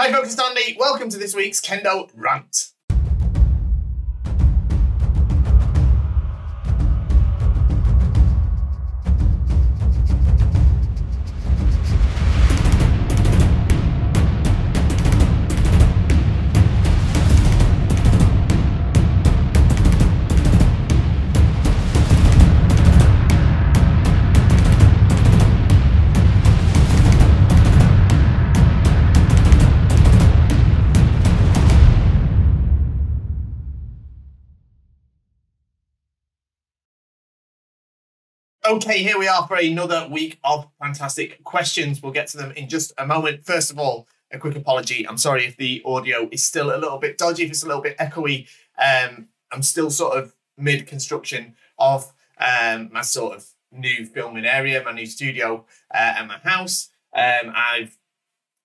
Hi folks, it's Andy. Welcome to this week's Kendo Rant. Okay, here we are for another week of fantastic questions. We'll get to them in just a moment. First of all, a quick apology. I'm sorry if the audio is still a little bit dodgy, if it's a little bit echoey. I'm still sort of mid-construction of my sort of new filming area, my new studio at my house. I've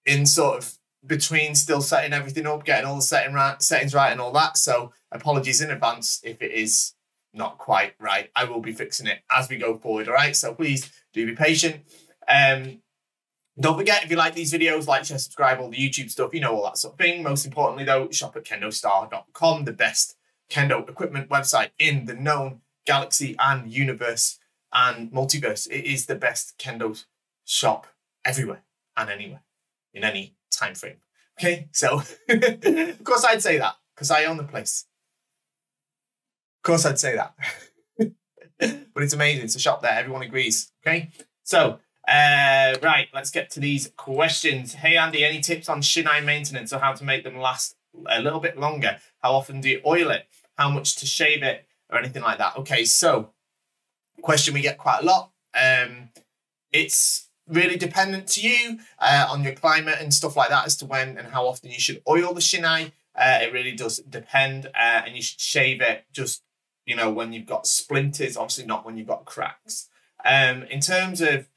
in sort of between still setting everything up, getting all the settings right and all that. So apologies in advance if it is not quite right. I will be fixing it as we go forward. All right, so please do be patient. Don't forget, if you like these videos, like, share, subscribe, all the YouTube stuff, you know, all that sort of thing. Most importantly though, shop at KendoStar.com, the best kendo equipment website in the known galaxy and universe and multiverse. It is the best kendo shop everywhere and anywhere in any time frame. Okay, so of course I'd say that because I own the place. Of course I'd say that. But it's amazing. It's a shop there. Everyone agrees. Okay. So, right, let's get to these questions. Hey, Andy, any tips on Chennai Maintenance or how to make them last a little bit longer? How often do you oil it? How much to shave it or anything like that? Okay, so question we get quite a lot. It's really dependent to you on your climate and stuff like that as to when and how often you should oil the Chennai. It really does depend, and you should shave it just, you know, when you've got splinters, obviously not when you've got cracks. In terms of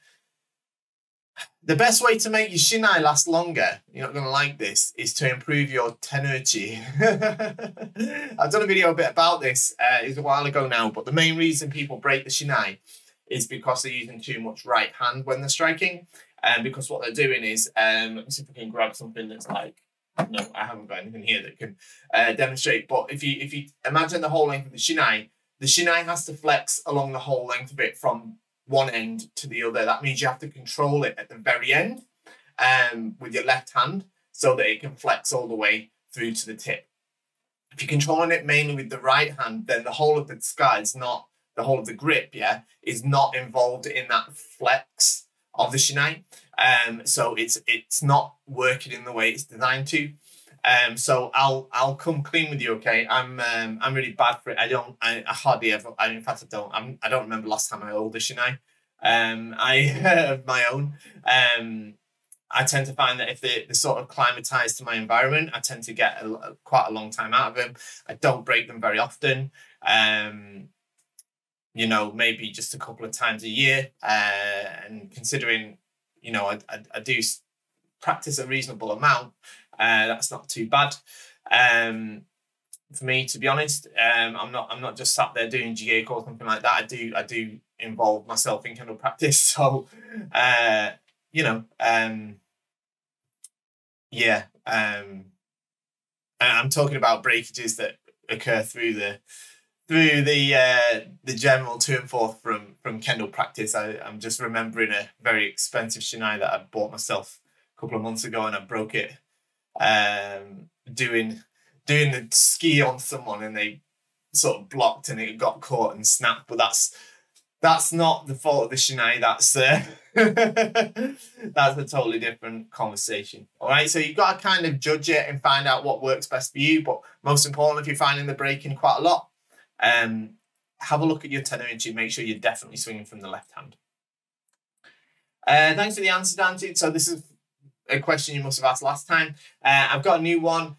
the best way to make your Chennai last longer, you're not going to like this, is to improve your tenuity. I've done a video a bit about this, it was a while ago now, but the main reason people break the Chennai is because they're using too much right hand when they're striking. And because what they're doing is, let me see if I can grab something that's like, no, I haven't got anything here that can demonstrate. But if you imagine the whole length of the Chennai has to flex along the whole length of it from one end to the other. That means you have to control it at the very end with your left hand so that it can flex all the way through to the tip. If you're controlling it mainly with the right hand, then the whole of the sky is not, the whole of the grip, yeah, is not involved in that flex of the Chennai. So it's not working in the way it's designed to. So I'll come clean with you, okay? I'm really bad for it. I hardly ever, in fact I don't remember last time I oiled a Chennai. I have my own. I tend to find that if they're sort of climatized to my environment, I tend to get quite a long time out of them. I don't break them very often. You know, maybe just a couple of times a year. And considering, you know, I do practice a reasonable amount, that's not too bad. For me, to be honest, I'm not just sat there doing GA or something like that. I do involve myself in kendo practice. So, you know, yeah. I'm talking about breakages that occur through the general to and forth from kendo practice. I'm just remembering a very expensive Chennai that I bought myself a couple of months ago, and I broke it doing the ski on someone, and they sort of blocked and it got caught and snapped. But that's not the fault of the Chennai. That's that's a totally different conversation. All right, so you've got to kind of judge it and find out what works best for you. But most importantly, if you're finding the breaking quite a lot, have a look at your tenuity. Make sure you're definitely swinging from the left hand. Thanks for the answer, Dante. So this is a question you must have asked last time. I've got a new one.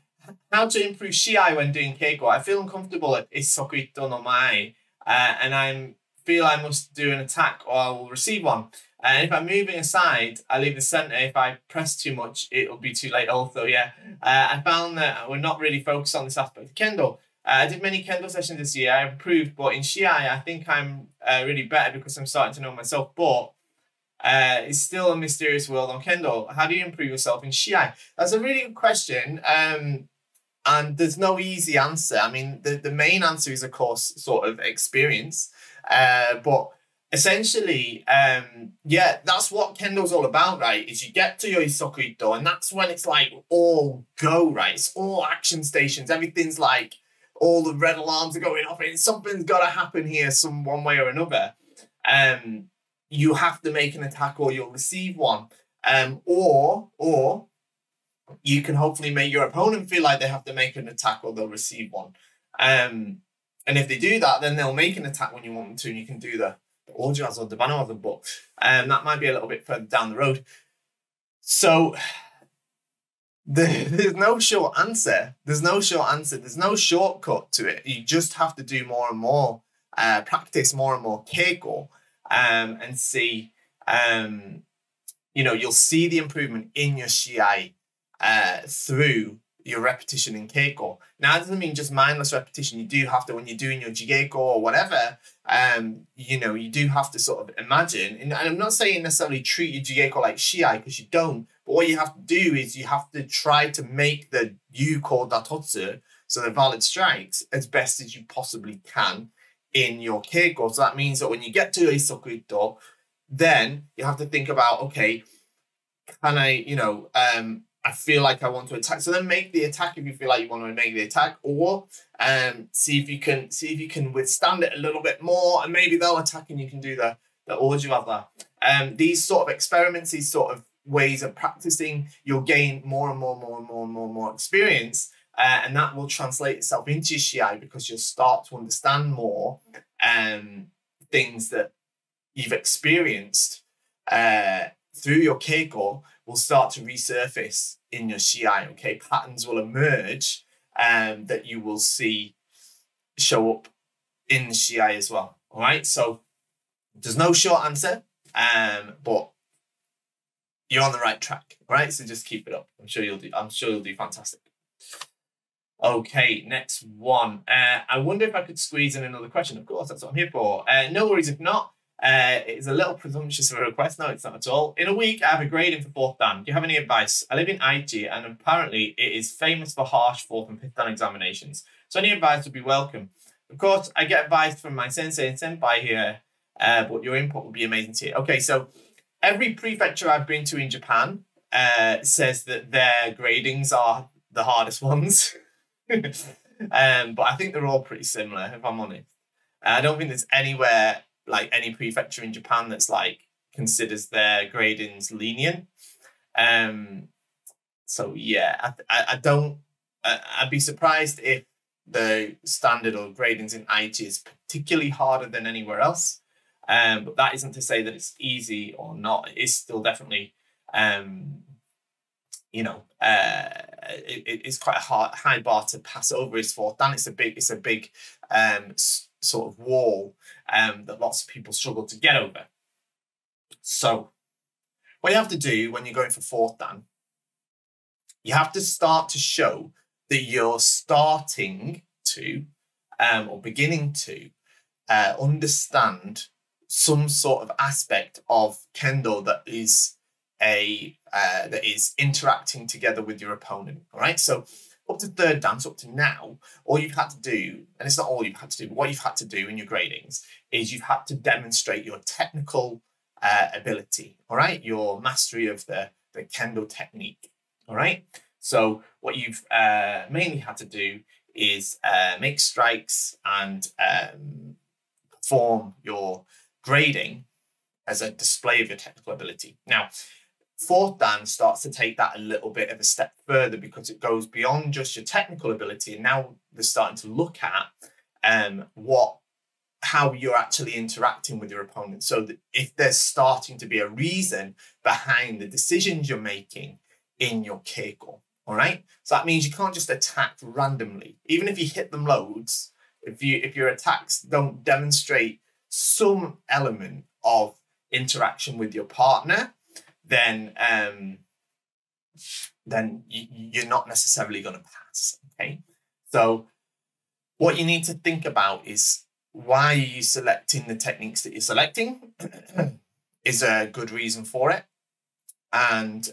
How to improve shiai when doing keiko? I feel uncomfortable at isokuito no mae, and I feel I must do an attack or I will receive one. And if I'm moving aside, I leave the center. If I press too much, it'll be too late also, yeah. I found that we're not really focused on this aspect of kendo. I did many kendo sessions this year. I improved, but in shiai, I think I'm really better because I'm starting to know myself. But It's still a mysterious world on Kendo. How do you improve yourself in Shiai? That's a really good question. And there's no easy answer. I mean, the main answer is, of course, sort of experience. But essentially, yeah, that's what Kendo's all about, right? Is you get to your Isokuito, and that's when it's like all go, right? It's all action stations. Everything's like, all the red alarms are going off, and something's got to happen here, one way or another. You have to make an attack, or you'll receive one. Or you can hopefully make your opponent feel like they have to make an attack, or they'll receive one. And if they do that, then they'll make an attack when you want them to, and you can do the Ojas or the Bano, but that might be a little bit further down the road. So there's no short answer. There's no short answer. There's no shortcut to it. You just have to do more and more, practice more and more keiko, and see, you know, you'll see the improvement in your Shiai through your repetition in keiko. Now, that doesn't mean just mindless repetition. You do have to, when you're doing your jigeko or whatever, you know, you do have to sort of imagine, and I'm not saying necessarily treat your jigeko like Shiai, because you don't, but what you have to do is you have to try to make the yuko datotsu, so the valid strikes, as best as you possibly can in your keiko. So that means that when you get to Isokuito, then you have to think about, okay, can I, you know, I feel like I want to attack. So then make the attack if you feel like you want to make the attack, or see if you can withstand it a little bit more, and maybe they'll attack and you can do the Ojuwada. These sort of experiments, these sort of ways of practicing, you'll gain more and more experience, and that will translate itself into your Shiai, because you'll start to understand more things that you've experienced through your keiko will start to resurface in your Shiai, okay? Patterns will emerge that you will see show up in the Shiai as well, all right? So there's no short answer, but you're on the right track, all right? So just keep it up. I'm sure you'll do fantastic. Okay, next one. I wonder if I could squeeze in another question. Of course, that's what I'm here for. No worries if not. It is a little presumptuous of a request. No, it's not at all. In a week, I have a grading for 4th Dan. Do you have any advice? I live in Aichi, and apparently it is famous for harsh 4th and 5th Dan examinations. So any advice would be welcome. Of course, I get advice from my sensei and senpai here, but your input would be amazing to hear. Okay, so every prefecture I've been to in Japan says that their gradings are the hardest ones. But I think they're all pretty similar, if I'm honest. I don't think there's anywhere, like any prefecture in Japan, that's like considers their gradings lenient. So yeah, I don't. I'd be surprised if the standard or gradings in Aichi is particularly harder than anywhere else. But that isn't to say that it's easy or not. It is still definitely, you know, it's quite a high bar to pass over his 4th Dan. It's a big sort of wall that lots of people struggle to get over. So what you have to do when you're going for 4th Dan, you have to start to show that you're starting to or beginning to understand some sort of aspect of Kendo that is interacting together with your opponent. All right, so up to 3rd Dan, up to now, all you've had to do, and it's not all you've had to do, but what you've had to do in your gradings is you've had to demonstrate your technical ability, all right? Your mastery of the Kendo technique, all right? So what you've mainly had to do is make strikes and perform your grading as a display of your technical ability. Now, 4th Dan starts to take that a little bit of a step further, because it goes beyond just your technical ability, and now they're starting to look at how you're actually interacting with your opponent. So that if there's starting to be a reason behind the decisions you're making in your keiko, all right? So that means you can't just attack randomly, even if you hit them loads. If your attacks don't demonstrate some element of interaction with your partner, then you're not necessarily going to pass, okay? So what you need to think about is, why are you selecting the techniques that you're selecting? is a good reason for it. And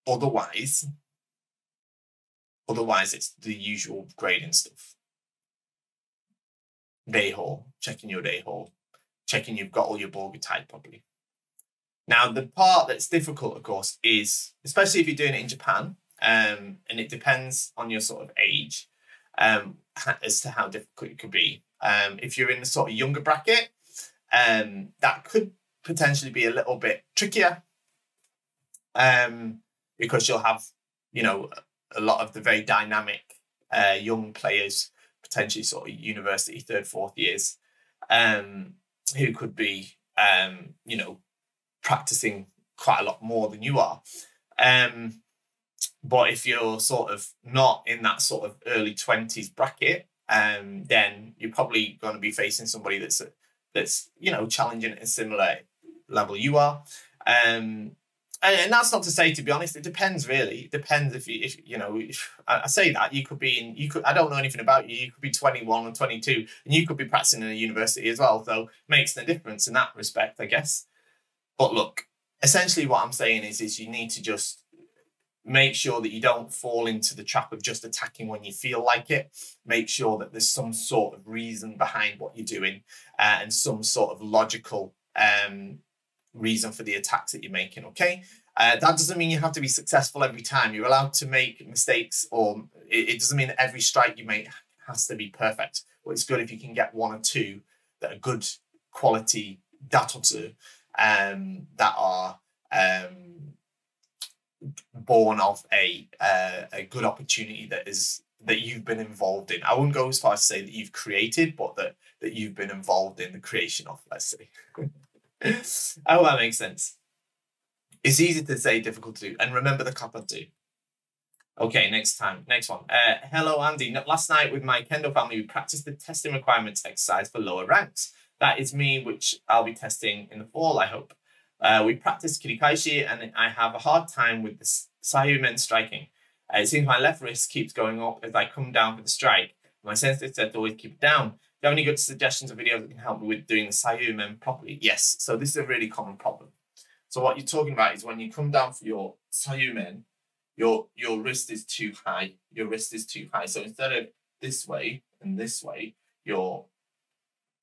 otherwise, it's the usual grading stuff. Day haul, checking your day haul, checking you've got all your ball tied properly. Now, the part that's difficult, of course, is, especially if you're doing it in Japan, and it depends on your sort of age as to how difficult it could be. If you're in the sort of younger bracket, that could potentially be a little bit trickier because you'll have, you know, a lot of the very dynamic young players, potentially sort of university, third, fourth years, who could be, you know, practicing quite a lot more than you are. But if you're sort of not in that sort of early 20s bracket, then you're probably going to be facing somebody that's you know, challenging at a similar level you are. And that's not to say, to be honest, it depends really. It depends if you know, I say that you could, I don't know anything about you. You could be 21 or 22 and you could be practicing in a university as well. So it makes no difference in that respect, I guess. But look, essentially what I'm saying is you need to just make sure that you don't fall into the trap of just attacking when you feel like it. Make sure that there's some sort of reason behind what you're doing and some sort of logical reason for the attacks that you're making, okay? That doesn't mean you have to be successful every time. You're allowed to make mistakes, or it doesn't mean that every strike you make has to be perfect. But it's good if you can get one or two that are good quality datotsu that are born of a good opportunity that you've been involved in. I wouldn't go as far as to say that you've created, but that you've been involved in the creation of, let's say. I hope that makes sense. It's easy to say, difficult to do. And remember the kappa too. Okay, next one. Hello, Andy. Last night with my Kendo family, we practiced the testing requirements exercise for lower ranks. That is me, which I'll be testing in the fall, I hope. We practiced kirikaishi, and I have a hard time with the Sayuu-Men striking. It seems my left wrist keeps going up as I come down for the strike. My sensei said to always keep it down. Do you have any good suggestions or videos that can help me with doing the Sayuu-Men properly? Yes, so this is a really common problem. So what you're talking about is when you come down for your Sayuu-Men, your wrist is too high. Your wrist is too high. So instead of this way and this way, you're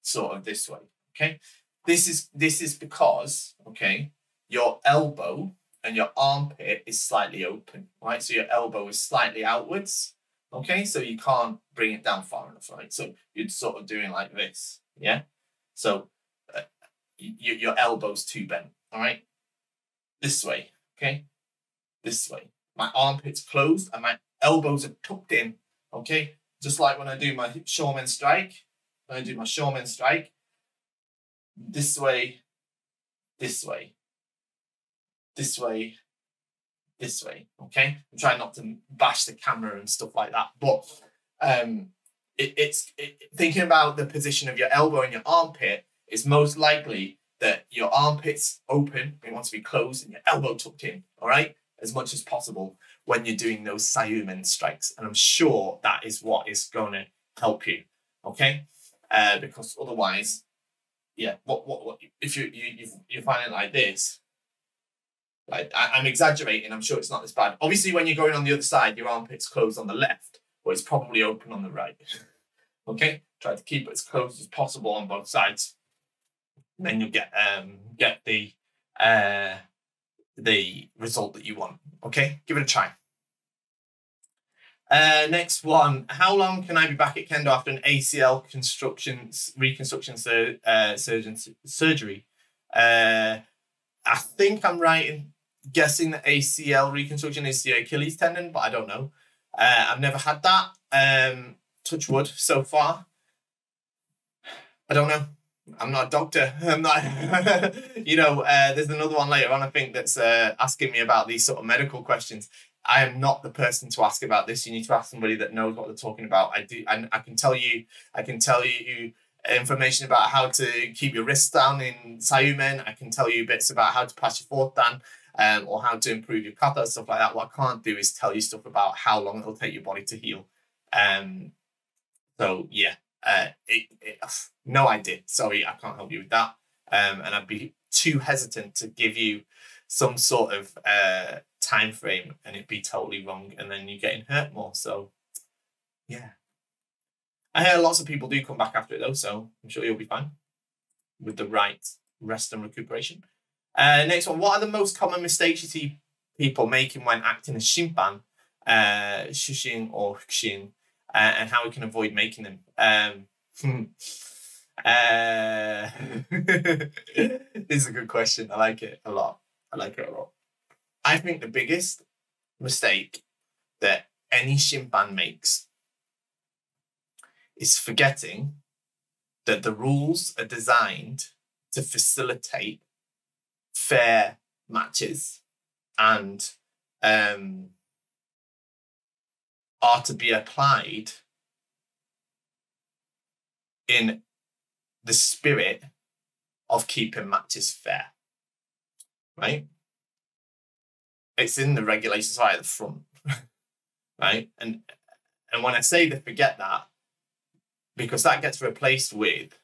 sort of this way, okay? This is because, okay, your elbow and your armpit is slightly open, right? So your elbow is slightly outwards, okay? So you can't bring it down far enough, right? So you're sort of doing like this, yeah? So your elbow's too bent, all right? This way, okay? This way. My armpit's closed and my elbows are tucked in, okay? Just like when I do my showman strike, this way, this way, this way, this way, okay? I'm trying not to bash the camera and stuff like that, but thinking about the position of your elbow and your armpit, it's most likely that your armpit's open, it wants to be closed, and your elbow tucked in, all right? As much as possible when you're doing those Sayuu-Men strikes. And I'm sure that is what is going to help you, okay? Because otherwise, yeah, what if you find it like this, like I'm exaggerating, I'm sure it's not this bad. Obviously, when you're going on the other side, your armpit's closed on the left, but it's probably open on the right, okay? Try to keep it as close as possible on both sides. And then you'll get the result that you want, okay? Give it a try. Next one. How long can I be back at Kendo after an ACL reconstruction surgery? I think I'm right in guessing that ACL reconstruction is the Achilles tendon, but I don't know. I've never had that. Touch wood so far. I don't know. I'm not a doctor. I'm not, you know, there's another one later on, I think, that's asking me about these sort of medical questions. I am not the person to ask about this. You need to ask somebody that knows what they're talking about. I can tell you information about how to keep your wrists down in Sayuu-Men. I can tell you bits about how to pass your fourth dan, or how to improve your kata, stuff like that. What I can't do is tell you stuff about how long it'll take your body to heal. So yeah. No idea. Sorry, I can't help you with that. And I'd be too hesitant to give you some sort of time frame and it'd be totally wrong, and then you're getting hurt more. So yeah, I hear lots of people do come back after it though, so I'm sure you'll be fine with the right rest and recuperation. Next one, what are the most common mistakes you see people making when acting as Shimpan, Shushin or Hukushin, and how we can avoid making them? This is a good question. I like it a lot. I think the biggest mistake that any Shimpan makes is forgetting that the rules are designed to facilitate fair matches and are to be applied in the spirit of keeping matches fair, right? It's in the regulations right at the front, right? And when I say they forget that, because that gets replaced with,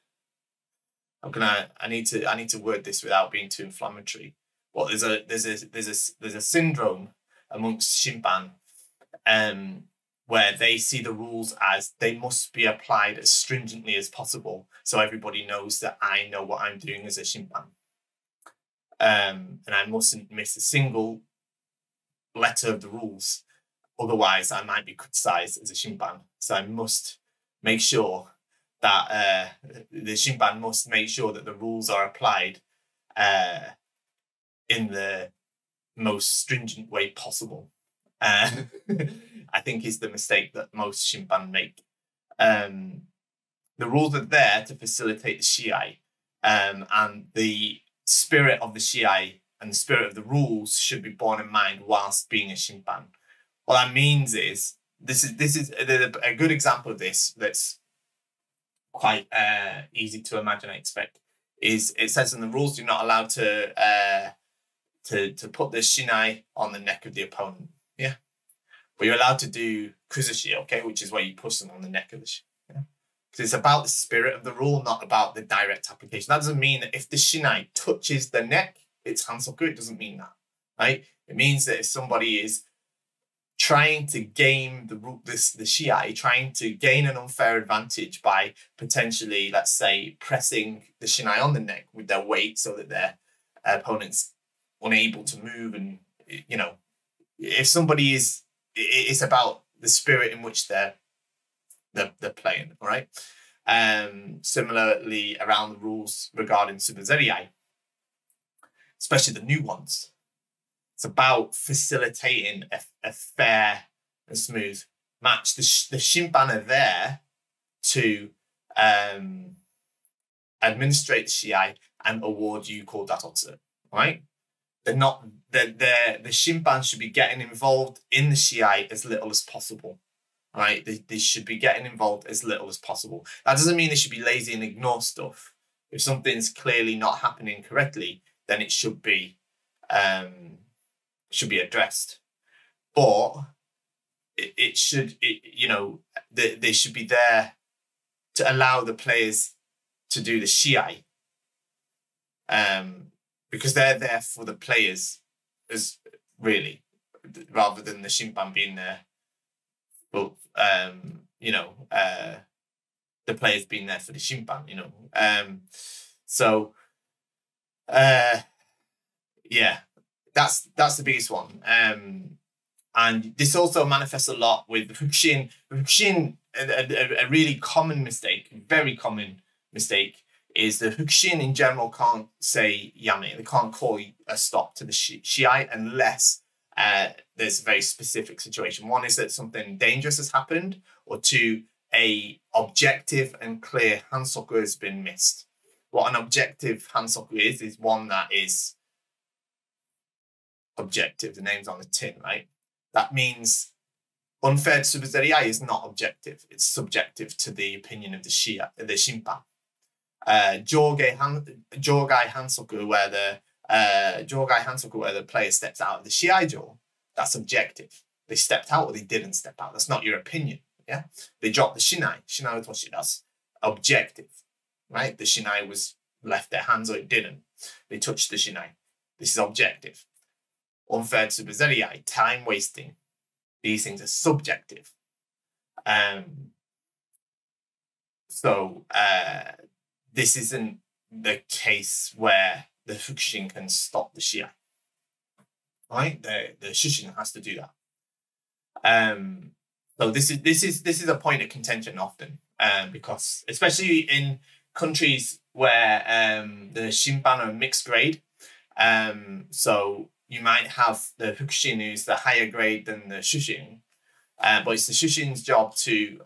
I need to word this without being too inflammatory. Well, there's a syndrome amongst Shimpan, where they see the rules as they must be applied as stringently as possible, so everybody knows that I know what I'm doing as a Shimpan, and I mustn't miss a single letter of the rules, otherwise I might be criticized as a Shimpan. So I must make sure that the Shimpan must make sure that the rules are applied in the most stringent way possible. I think is the mistake that most Shimpan make. The rules are there to facilitate the Shiai, and the spirit of the Shiai and the spirit of the rules should be borne in mind whilst being a Shimpan. What that means is, this is a good example of this that's quite easy to imagine, I expect, is it says in the rules you're not allowed to put the shinai on the neck of the opponent. Yeah. But you're allowed to do kuzushi, okay, which is where you push them on the neck of the shinai. Yeah? Because it's about the spirit of the rule, not about the direct application. That doesn't mean that if the shinai touches the neck, it's hansoku. It doesn't mean that, right? It means that if somebody is trying to game the shiai, trying to gain an unfair advantage by potentially, let's say, pressing the shinai on the neck with their weight so that their opponent's unable to move, and you know, if somebody is, it's about the spirit in which they're playing, all right? Similarly, around the rules regarding Subazeriai, especially the new ones, it's about facilitating a fair and smooth match. The Shimpan are there to administrate the Shiai and award you called Datotsu, right? They're not, the Shimpan should be getting involved in the Shiai as little as possible, right? They should be getting involved as little as possible. That doesn't mean they should be lazy and ignore stuff. If something's clearly not happening correctly, then it should be addressed. But they should be there to allow the players to do the Shiai, because they're there for the players, as really, rather than the Shimpan being there. But the players being there for the Shimpan, yeah, that's the biggest one. And this also manifests a lot with Hukushin. Hukushin, a really common mistake, very common mistake, is the Hukushin in general can't say yame. They can't call a stop to the shiai unless there's a very specific situation. One is that something dangerous has happened, or two, a objective and clear hansoku has been missed. What an objective hansoku is one that is objective. The name's on the tin, right? That means unfair Subazeriai is not objective. It's subjective to the opinion of the Shimpan. Jogai hansoku, where the player steps out of the shiai jaw, that's objective. They stepped out or they didn't step out. That's not your opinion. Yeah, they dropped the shinai. Shinai toshi. That's objective, right? The shinai was left their hands or it didn't. They touched the shinai. This is objective. Unfair tsubezerii, time wasting. These things are subjective. So this isn't the case where the fukushin can stop the shiai. Right? The shushin has to do that. So this is a point of contention often, because especially in countries where the shinban are mixed grade, so you might have the fukushin who's the higher grade than the shushin, but it's the shushin's job to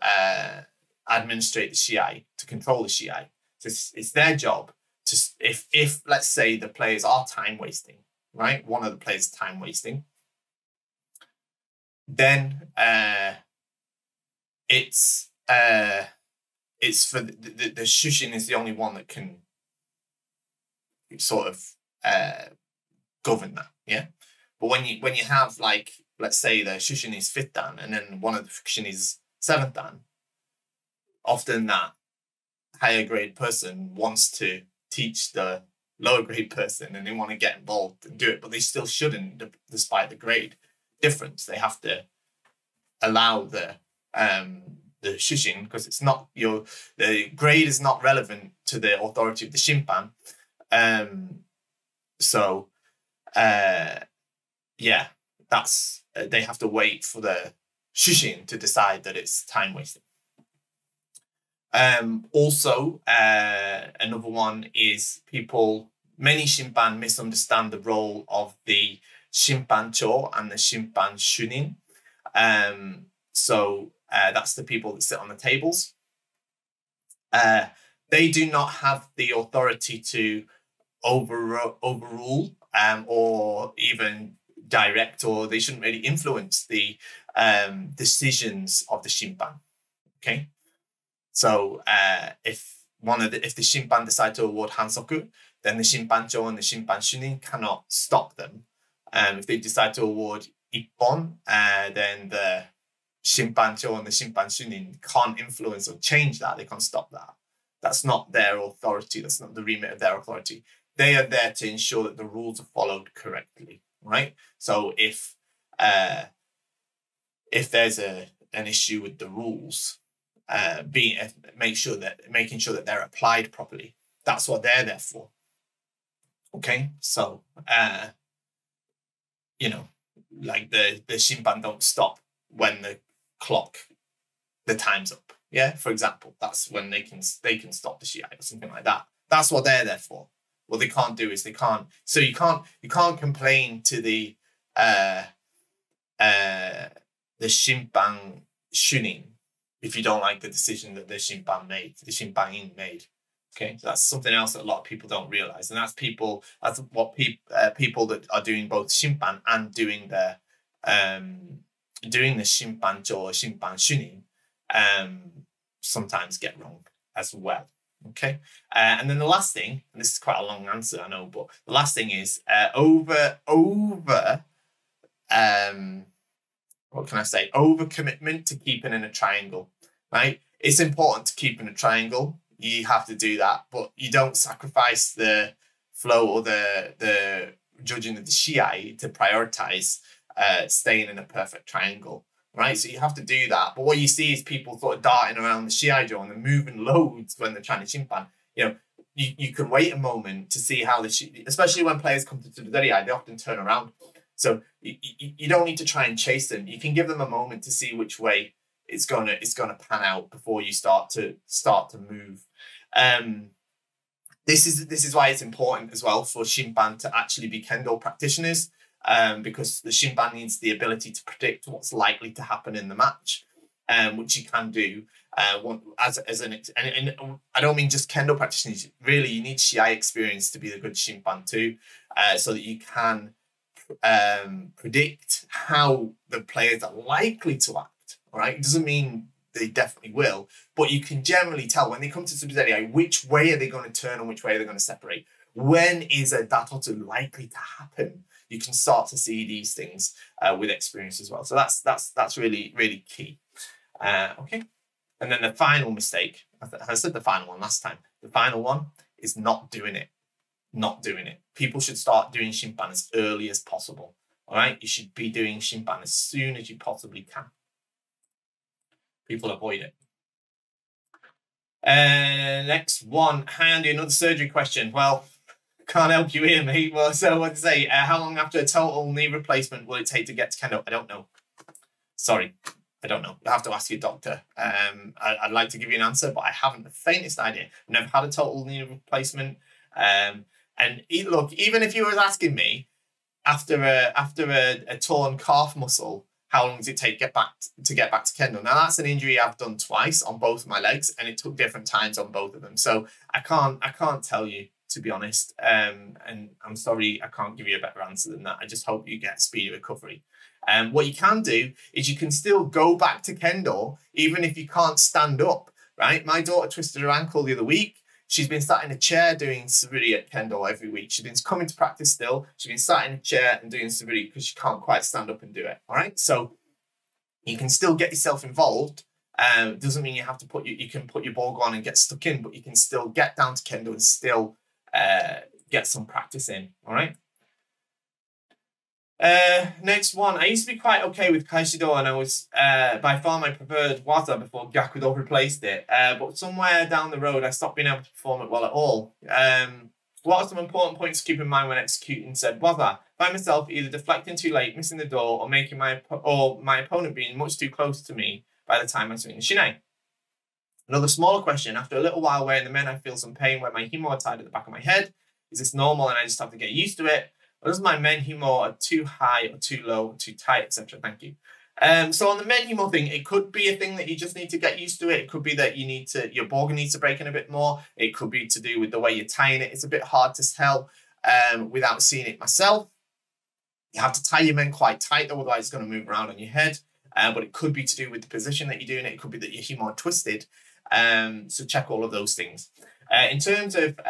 administrate the shiai, to control the shiai. So it's their job to, if let's say the players are time wasting, right? One of the players is time wasting, then it's for the shushin is the only one that can sort of govern that, yeah. But when you have, like, let's say the shushin is 5th dan and then one of the fukushin is 7th dan, often that higher grade person wants to teach the lower grade person and they want to get involved and do it, but they still shouldn't, despite the grade difference. They have to allow the shushin, because it's not the grade is not relevant to the authority of the shimpan. Yeah, that's they have to wait for the shushin to decide that it's time wasting. Also, another one is many shimpan misunderstand the role of the shimpancho and the shimpan shunin. That's the people that sit on the tables. They do not have the authority to overrule or even direct, or they shouldn't really influence the decisions of the shimpan. Okay, so if the shimpan decide to award hansoku, then the shimpancho and the shimpan shunin cannot stop them. If they decide to award ippon, then the shimpancho and the shimpan shunin can't influence or change that. They can't stop that. That's not their authority. That's not the remit of their authority. They are there to ensure that the rules are followed correctly, right? So if there's an issue with the rules, making sure that they're applied properly, that's what they're there for. Okay, so like the shimpan don't stop when the time's up. Yeah, for example, that's when they can stop the shiai or something like that. That's what they're there for. What they can't do is so you can't complain to the shimpan shunin if you don't like the decision that the shimpan made. Okay, so that's something else that a lot of people don't realize, and that's what people that are doing both shimpan and doing the shimpancho or shimpan shunin sometimes get wrong as well. Okay, and then the last thing, and this is quite a long answer, I know, but the last thing is what can I say? Over commitment to keeping in a triangle, right? It's important to keep in a triangle. You have to do that, but you don't sacrifice the flow or the judging of the shiai to prioritize staying in a perfect triangle, right? So you have to do that. But what you see is people sort of darting around the shiai-jo and they're moving loads when they're trying to shimpan. You can wait a moment to see how especially when players come to the tsubezerii, they often turn around. So you don't need to try and chase them. You can give them a moment to see which way it's gonna pan out before you start to move. This is why it's important as well for shimpan to actually be kendo practitioners, because the shimpan needs the ability to predict what's likely to happen in the match, which you can do. And I don't mean just kendo practitioners. Really, you need shiai experience to be a good shimpan too, so that you can predict how the players are likely to act. All right, it doesn't mean they definitely will, but you can generally tell when they come to tsubezerii which way are they going to turn and which way are they going to separate. When is a datotsu likely to happen? You can start to see these things with experience as well. So that's really, really key. Okay, and then the final mistake, I said the final one last time. The final one is not doing it. Not doing it. People should start doing Shimpan as early as possible. All right? You should be doing Shimpan as soon as you possibly can. People avoid it. Next one. Hi, Andy, another surgery question. Well, can't help you here, mate. Well, so what to say? How long after a total knee replacement will it take to get to Kendo? I don't know. Sorry, I don't know. You'll have to ask your doctor. I'd like to give you an answer, but I haven't the faintest idea. I've never had a total knee replacement. And look, even if you were asking me after a torn calf muscle, how long does it take to get back to Kendo? Now that's an injury I've done twice on both of my legs, and it took different times on both of them. So I can't tell you, to be honest. And I'm sorry, I can't give you a better answer than that. I just hope you get speedy recovery. What you can do is you can still go back to Kendo even if you can't stand up. Right? My daughter twisted her ankle the other week. She's been sat in a chair doing Saviri at Kendo every week. She's been coming to practice still. She's been sat in a chair and doing Saviri because she can't quite stand up and do it. All right. So you can still get yourself involved. Doesn't mean you have to you can put your ball on and get stuck in, but you can still get down to Kendo and still get some practice in. All right. Next one. I used to be quite okay with Kaishido, and I was by far my preferred Waza before Gakudo replaced it. But somewhere down the road, I stopped being able to perform it well at all. What are some important points to keep in mind when executing said Waza? By myself, either deflecting too late, missing the door, or making my opponent being much too close to me by the time I swing the shinai. Another smaller question. After a little while wearing the men, I feel some pain where my hemo are tied at the back of my head. Is this normal and I just have to get used to it? Or does my men hemo are too high or too low or too tight, etc.? Thank you. So on the men hemo thing, it could be a thing that you just need to get used to it. It could be that your boga needs to break in a bit more. It could be to do with the way you're tying it. It's a bit hard to tell without seeing it myself. You have to tie your men quite tight, though, otherwise it's going to move around on your head. But it could be to do with the position that you're doing it. It could be that your hemo are twisted. So check all of those things. In terms of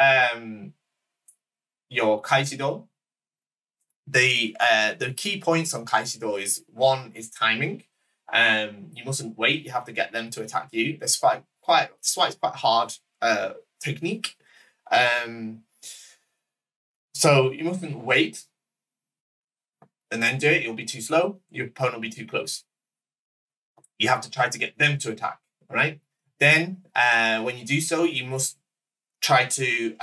your kaishido, the key points on kaishido is, one is timing. You mustn't wait. You have to get them to attack you. That's quite hard technique. So you mustn't wait and then do it. You'll be too slow. Your opponent will be too close. You have to try to get them to attack. All right. Then when you do so, you must try to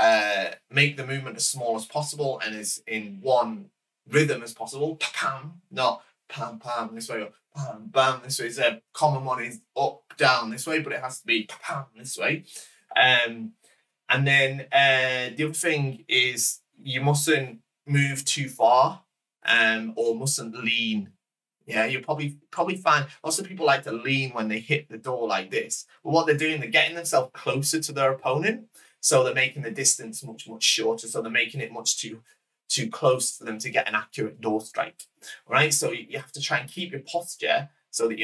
make the movement as small as possible and as in one rhythm as possible. Pam, not pam, pam this way, or pam, bam this way. It's a common one is up, down this way, but it has to be pam this way. And then the other thing is you mustn't move too far or mustn't lean. Yeah, you'll probably find lots of people like to lean when they hit the door like this. But what they're doing, they're getting themselves closer to their opponent. So they're making the distance much, much shorter. So they're making it much too close for them to get an accurate door strike. All right. So you have to try and keep your posture so that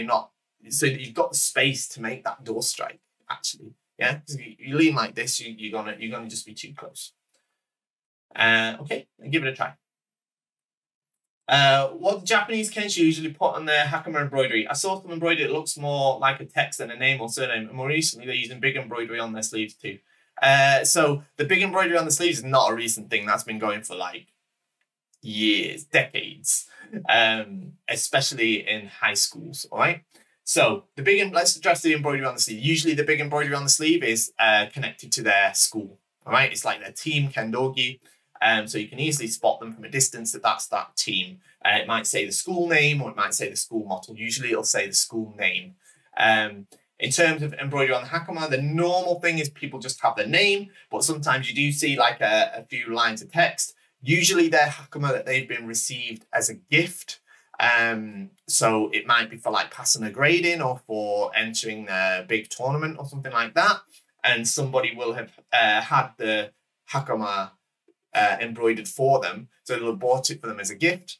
so that you've got the space to make that door strike, actually. Yeah. Because if you lean like this, you're gonna just be too close. Okay, give it a try. What do Japanese kenshu usually put on their hakama embroidery? I saw some embroidery that looks more like a text than a name or surname, and more recently they're using big embroidery on their sleeves too. So the big embroidery on the sleeves is not a recent thing. That's been going for like years, decades, especially in high schools. All right. So let's address the embroidery on the sleeve. Usually the big embroidery on the sleeve is connected to their school. All right. It's like their team kendogi. So you can easily spot them from a distance that's that team. It might say the school name or it might say the school motto. Usually it'll say the school name. In terms of embroidery on the hakama, the normal thing is people just have their name, but sometimes you do see like a few lines of text. Usually they're hakama that they've been received as a gift. So it might be for like passing a grade in or for entering a big tournament or something like that. And somebody will have had the hakama embroidered for them. So they'll have bought it for them as a gift.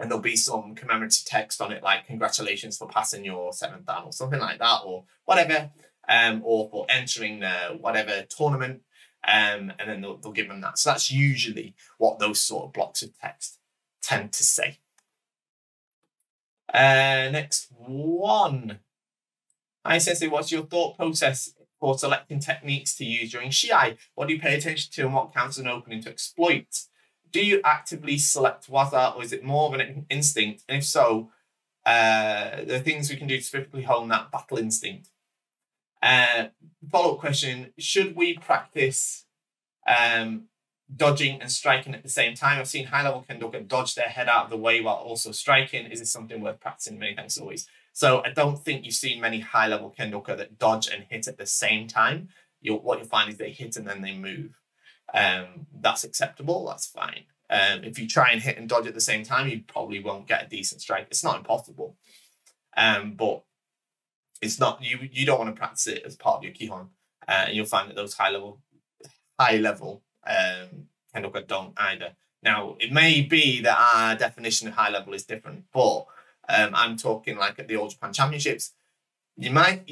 And there'll be some commemorative text on it, like congratulations for passing your 7th dan or something like that, or whatever, or for entering whatever tournament. And then they'll give them that. So that's usually what those sort of blocks of text tend to say. Next one. Hi, Sensei, what's your thought process for selecting techniques to use during Shiai? What do you pay attention to and what counts as an opening to exploit? Do you actively select waza or is it more of an instinct? And if so, the things we can do to specifically hone that battle instinct. Follow-up question, should we practice dodging and striking at the same time? I've seen high-level Kendoka dodge their head out of the way while also striking. Is this something worth practicing? Many thanks always. So I don't think you've seen many high-level Kendoka that dodge and hit at the same time. What you'll find is they hit and then they move. That's acceptable, that's fine. If you try and hit and dodge at the same time, you probably won't get a decent strike. It's not impossible, but it's not, you don't want to practice it as part of your Kihon. And you'll find that those high level Kendoka don't either. Now, it may be that our definition of high level is different, but I'm talking like at the All Japan Championships. You might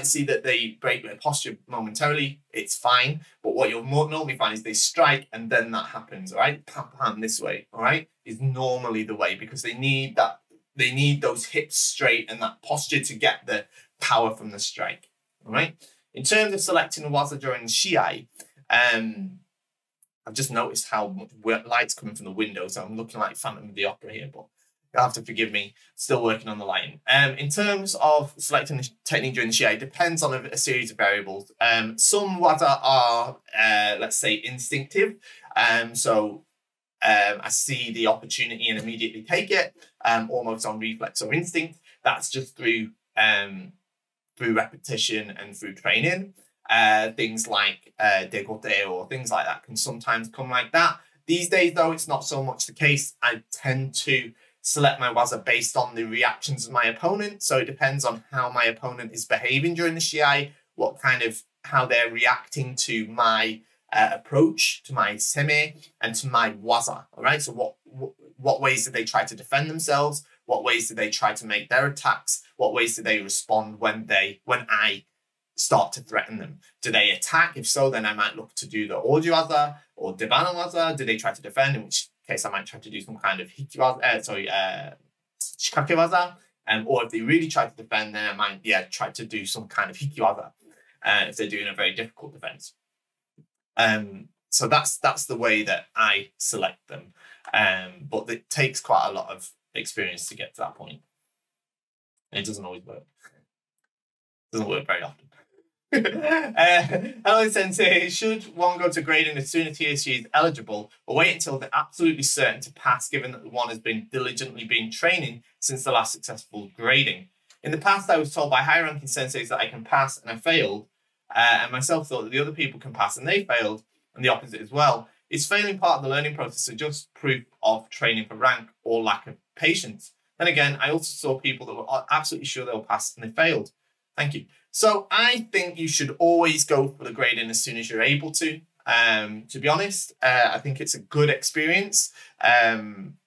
see that they break their posture momentarily. It's fine. But what you'll normally find is they strike and then that happens, all right? Pam, pam, this way, all right? Is normally the way because they need that. They need those hips straight and that posture to get the power from the strike, all right? In terms of selecting a waza during Shiai, I've just noticed how much light's coming from the window, so I'm looking like Phantom of the Opera here, but you'll have to forgive me, still working on the lighting. In terms of selecting the technique during the Shiai, it depends on a series of variables. Some waza are, let's say, instinctive. I see the opportunity and immediately take it, almost on reflex or instinct. That's just through repetition and through training. Things like degote or things like that can sometimes come like that. These days, though, it's not so much the case. I tend to select my waza based on the reactions of my opponent. So it depends on how my opponent is behaving during the Shiai, how they're reacting to my approach, to my seme, and to my waza. All right. So what ways do they try to defend themselves? What ways do they try to make their attacks? What ways do they respond when I start to threaten them? Do they attack? If so, then I might look to do the Oji waza or Debana waza. Do they try to defend? In which case I might try to do some kind of shikake waza. Or if they really try to defend, then I might try to do some kind of hiki waza if they're doing a very difficult defense. So that's the way that I select them. But it takes quite a lot of experience to get to that point. And it doesn't always work. It doesn't work very often. Hello Sensei, should one go to grading as soon as TSG is eligible or wait until they're absolutely certain to pass given that one has been diligently training since the last successful grading? In the past, I was told by high-ranking senseis that I can pass and I failed, and myself thought that the other people can pass and they failed, and the opposite as well. Is failing part of the learning process or just proof of training for rank or lack of patience? Then again, I also saw people that were absolutely sure they'll pass and they failed. Thank you. So I think you should always go for the grading as soon as you're able to. To be honest, I think it's a good experience. Even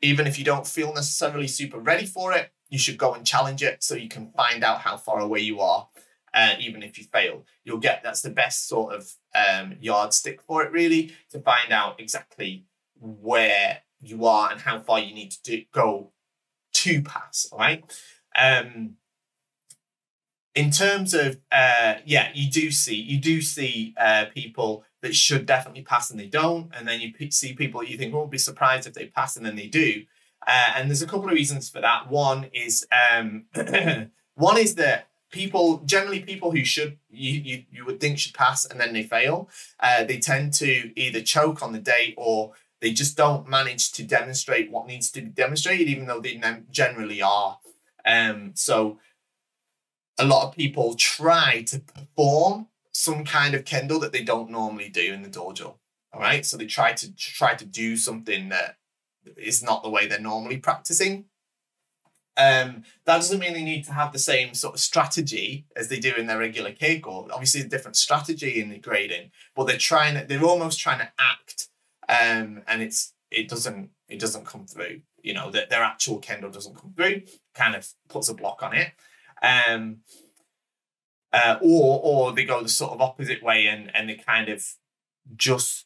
if you don't feel necessarily super ready for it, you should go and challenge it so you can find out how far away you are. Even if you fail, that's the best sort of yardstick for it, really, to find out exactly where you are and how far you need to go to pass. All right. In terms of you do see people that should definitely pass and they don't, and then you see people that you think, oh, be surprised if they pass and then they do. And there's a couple of reasons for that. One is that people who should you would think should pass and then they fail. They tend to either choke on the day or they just don't manage to demonstrate what needs to be demonstrated, even though they generally are. So a lot of people try to perform some kind of kendo that they don't normally do in the dojo. All right, so they try to do something that is not the way they're normally practicing. That doesn't mean they need to have the same sort of strategy as they do in their regular keiko. Obviously, a different strategy in the grading, but they're almost trying to act, and it doesn't come through. You know, that their actual kendo doesn't come through. Kind of puts a block on it. Or they go the sort of opposite way and they kind of just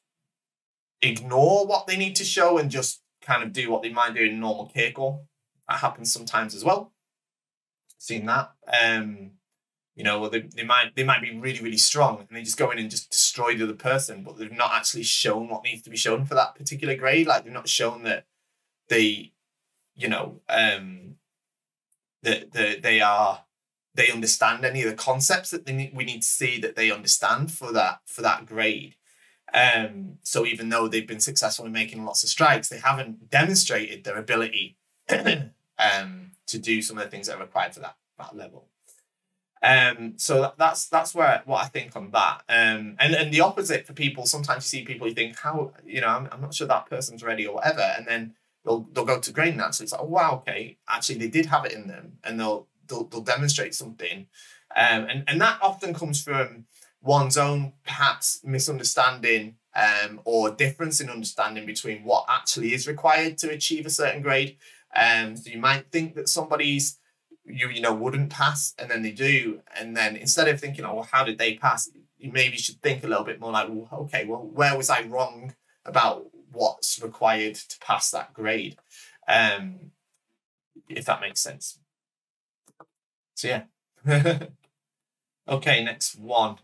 ignore what they need to show and just kind of do what they might do in normal keiko. That happens sometimes as well. Seen that. You know, or they might be really, really strong and they just go in and just destroy the other person, but they've not actually shown what needs to be shown for that particular grade. Like they've not shown that they, you know, that they understand any of the concepts that we need to see that they understand for that grade. So even though they've been successful in making lots of strikes, they haven't demonstrated their ability to do some of the things that are required for that level. So that's what I think on that. And the opposite for people, sometimes you see people, you think, how, you know, I'm not sure that person's ready or whatever, and then they'll go to grading that. So it's like, oh, wow, okay, actually they did have it in them, and they'll demonstrate something. And that often comes from one's own perhaps misunderstanding or difference in understanding between what actually is required to achieve a certain grade. So you might think that somebody's you know wouldn't pass, and then they do, and then instead of thinking, oh, well, how did they pass, you maybe should think a little bit more like, well, okay, well, where was I wrong about what's required to pass that grade, if that makes sense. So yeah. Okay, next one.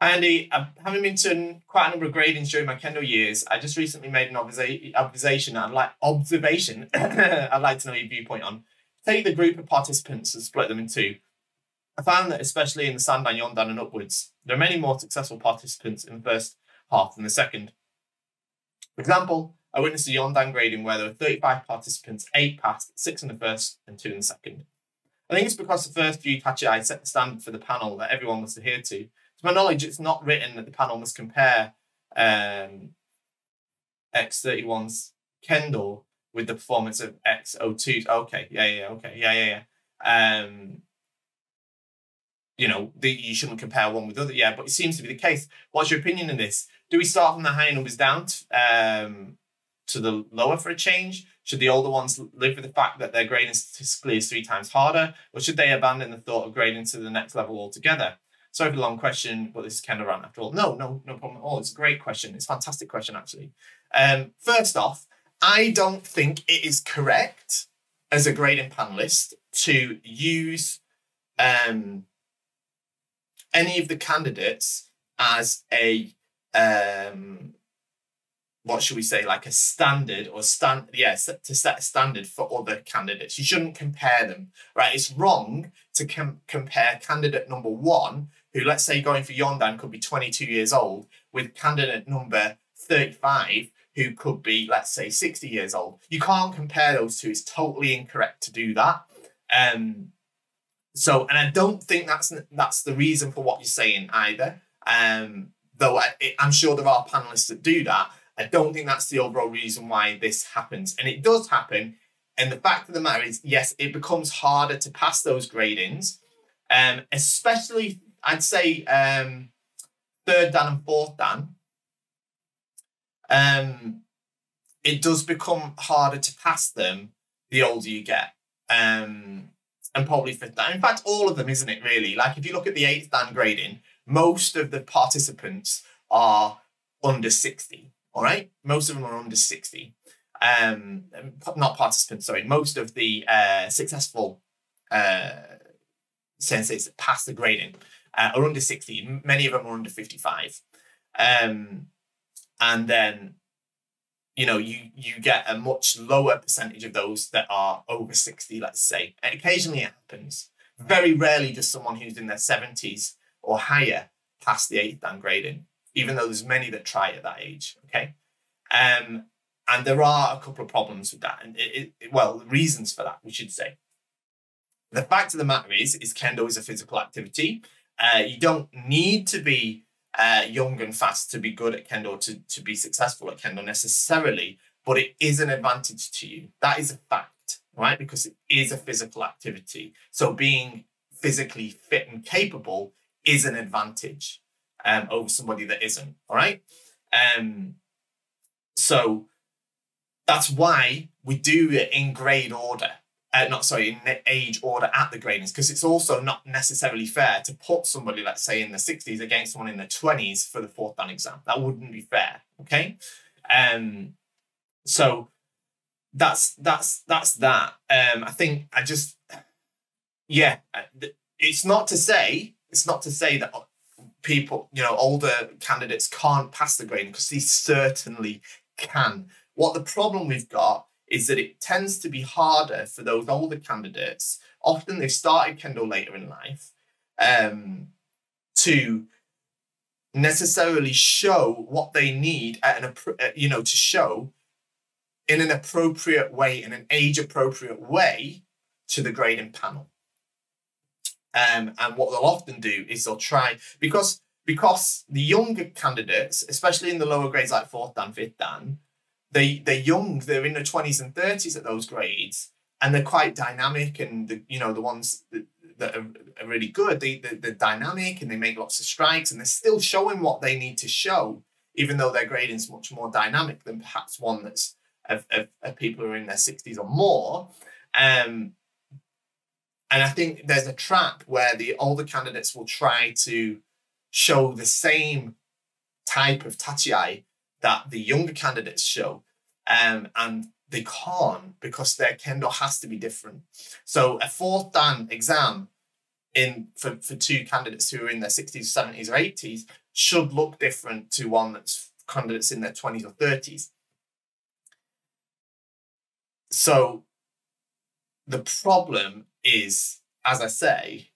Andy, having been to quite a number of gradings during my Kendo years, I just recently made an observation I'd like to know your viewpoint on. Take the group of participants and split them in two. I found that especially in the Sandan, Yondan and upwards, there are many more successful participants in the first half than the second. For example, I witnessed a Yondan grading where there were 35 participants, 8 passed, 6 in the first and 2 in the second. I think it's because the first few tachi set the standard for the panel that everyone must adhere to. To my knowledge, it's not written that the panel must compare X31's Kendo with the performance of X02. Okay, yeah. You know, you shouldn't compare one with the other. Yeah, but it seems to be the case. What's your opinion on this? Do we start from the higher numbers down to the lower for a change? Should the older ones live with the fact that their grading statistically is 3 times harder? Or should they abandon the thought of grading to the next level altogether? Sorry for the long question, but this is kind of rant after all. No problem at all. It's a great question. It's a fantastic question, actually. First off, I don't think it is correct as a grading panelist to use any of the candidates as a what should we say, like a standard or to set a standard for other candidates. You shouldn't compare them, right? It's wrong to compare candidate number 1, who, let's say, going for Yondan could be 22 years old, with candidate number 35, who could be, let's say, 60 years old. You can't compare those two. It's totally incorrect to do that. And I don't think that's the reason for what you're saying either. Though I'm sure there are panelists that do that. I don't think that's the overall reason why this happens. And it does happen. And the fact of the matter is, yes, it becomes harder to pass those gradings, especially, I'd say, 3rd Dan and 4th Dan. It does become harder to pass them the older you get. And probably 5th Dan. In fact, all of them, isn't it, really? Like, if you look at the 8th Dan grading, most of the participants are under 60. All right, most of them are under 60. Not participants, sorry. Most of the successful senseis that pass the grading are under 60. Many of them are under 55. And then, you know, you get a much lower percentage of those that are over 60, let's say. And occasionally it happens. Very rarely does someone who's in their 70s or higher pass the 8th Dan grading, even though there's many that try at that age, okay? And there are a couple of problems with that, and reasons for that, we should say. The fact of the matter is Kendo is a physical activity. You don't need to be young and fast to be good at Kendo, to be successful at Kendo necessarily, but it is an advantage to you. That is a fact, right? Because it is a physical activity. So being physically fit and capable is an advantage over somebody that isn't, all right? So that's why we do it in grade order, in age order at the gradings, because it's also not necessarily fair to put somebody, let's say, in the 60s against someone in the 20s for the 4th Dan exam. That wouldn't be fair, okay? So that's that. I think it's not to say that people, older candidates can't pass the grading, because they certainly can. What the problem we've got is that it tends to be harder for those older candidates. Often they've started Kendo later in life, to necessarily show what they need to show in an appropriate way, in an age-appropriate way, to the grading panel. And what they'll often do is they'll try, because the younger candidates, especially in the lower grades like 4th Dan, 5th Dan, they're young, they're in their 20s and 30s at those grades, and they're quite dynamic, and the ones that are really good, they're dynamic, and they make lots of strikes, and they're still showing what they need to show, even though their grading is much more dynamic than perhaps one that's of people who are in their 60s or more. And I think there's a trap where the older candidates will try to show the same type of tachiai that the younger candidates show, and they can't, because their Kendo has to be different. So a 4th Dan exam for two candidates who are in their 60s, 70s, or 80s should look different to one that's candidates in their 20s or 30s. So the problem is, as I say,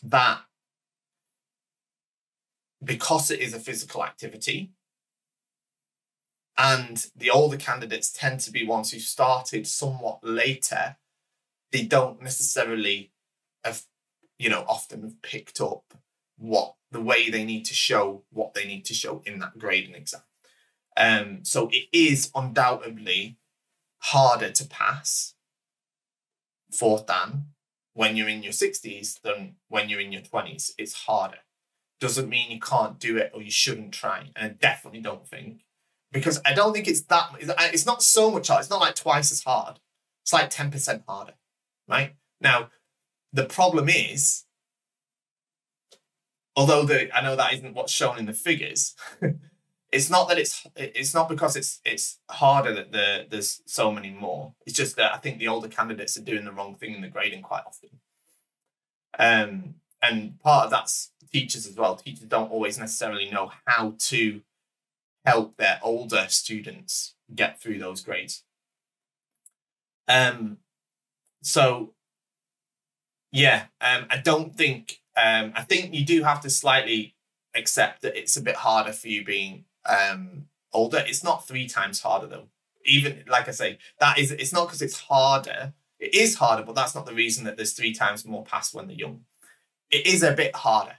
that because it is a physical activity, and the older candidates tend to be ones who started somewhat later, they don't necessarily have, often have picked up the way they need to show what they need to show in that grading exam. So it is undoubtedly harder to pass 4th Dan when you're in your 60s than when you're in your 20s. It's harder. Doesn't mean you can't do it or you shouldn't try. And I definitely don't think, because I don't think it's not so much hard. It's not like twice as hard. It's like 10% harder, right? Now, the problem is, although I know that isn't what's shown in the figures, it's not that it's not because it's harder that there's so many more. It's just that I think the older candidates are doing the wrong thing in the grading quite often. And part of that's teachers as well. Teachers don't always necessarily know how to help their older students get through those grades. So yeah, I don't think, I think you do have to slightly accept that it's a bit harder for you being older. It's not 3 times harder though. Even, like I say, it's not because it's harder. It is harder, but that's not the reason that there's 3 times more pass when they're young. It is a bit harder.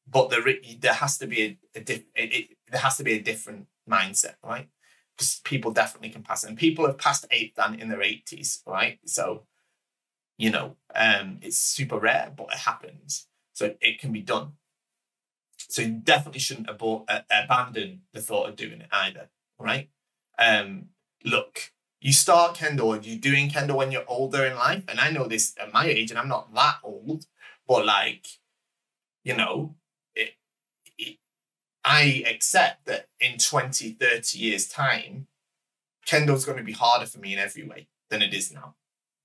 But there has to be there has to be a different mindset, right? Because people definitely can pass it. And people have passed 8th Dan in their 80s, right? So, it's super rare, but it happens. So it can be done. So you definitely shouldn't abandon the thought of doing it either, right? Look, you start Kendo, or you're doing Kendo when you're older in life. And I know this at my age, and I'm not that old, but I accept that in 20, 30 years' time, Kendo's going to be harder for me in every way than it is now.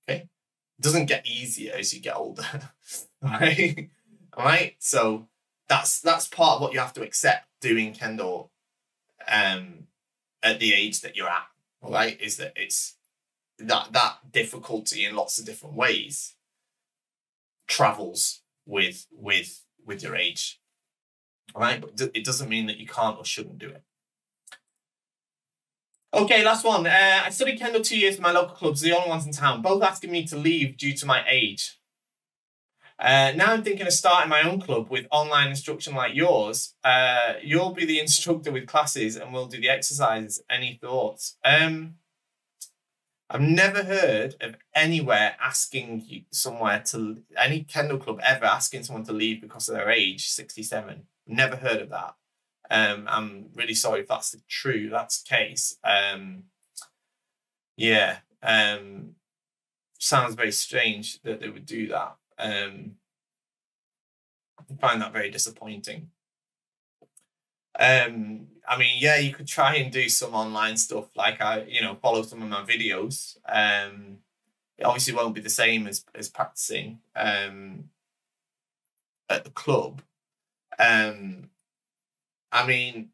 Okay? It doesn't get easier as you get older. Right? All right? So that's part of what you have to accept doing Kendo at the age that you're at. All right? Is that it's that difficulty in lots of different ways travels with your age. All right, but it doesn't mean that you can't or shouldn't do it. Okay, last one. I studied Kendo 2 years in my local clubs, the only ones in town, both asking me to leave due to my age. Now I'm thinking of starting my own club with online instruction like yours. You'll be the instructor with classes and we'll do the exercises. Any thoughts? I've never heard of anywhere asking any Kendo club ever asking someone to leave because of their age, 67. Never heard of that. I'm really sorry if that's that's the case. Yeah. Sounds very strange that they would do that. I find that very disappointing. I mean, yeah, you could try and do some online stuff, like follow some of my videos. It obviously won't be the same as practicing at the club. I mean,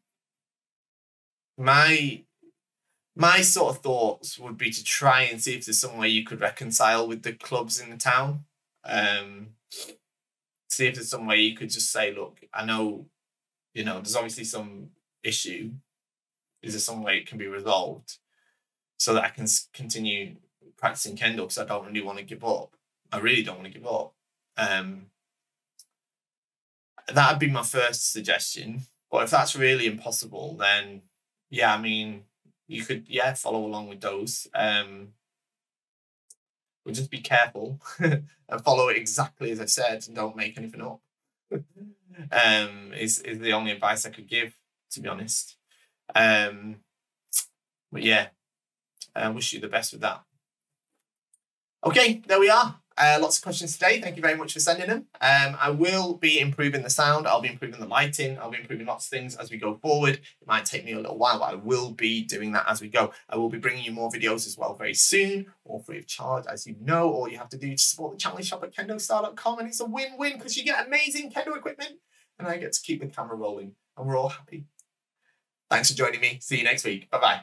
my sort of thoughts would be to try and see if there's some way you could reconcile with the clubs in the town. See if there's some way you could just say, look, I know, you know, there's obviously some issue. Is there some way it can be resolved so that I can continue practicing kendo, because I don't really want to give up. I really don't want to give up. That would be my first suggestion. But if that's really impossible, then yeah, I mean, you could, follow along with those. But just be careful and follow it exactly as I said, and don't make anything up. Is the only advice I could give, to be honest. But yeah, I wish you the best with that. Okay, there we are. Lots of questions today. Thank you very much for sending them. I will be improving the sound. I'll be improving the lighting. I'll be improving lots of things as we go forward. It might take me a little while, but I will be doing that as we go. I will be bringing you more videos as well very soon, all free of charge, as you know. All you have to do to support the channel is shop at KendoStar.com, and it's a win-win because you get amazing kendo equipment and I get to keep the camera rolling, and we're all happy. Thanks for joining me. See you next week. Bye-bye.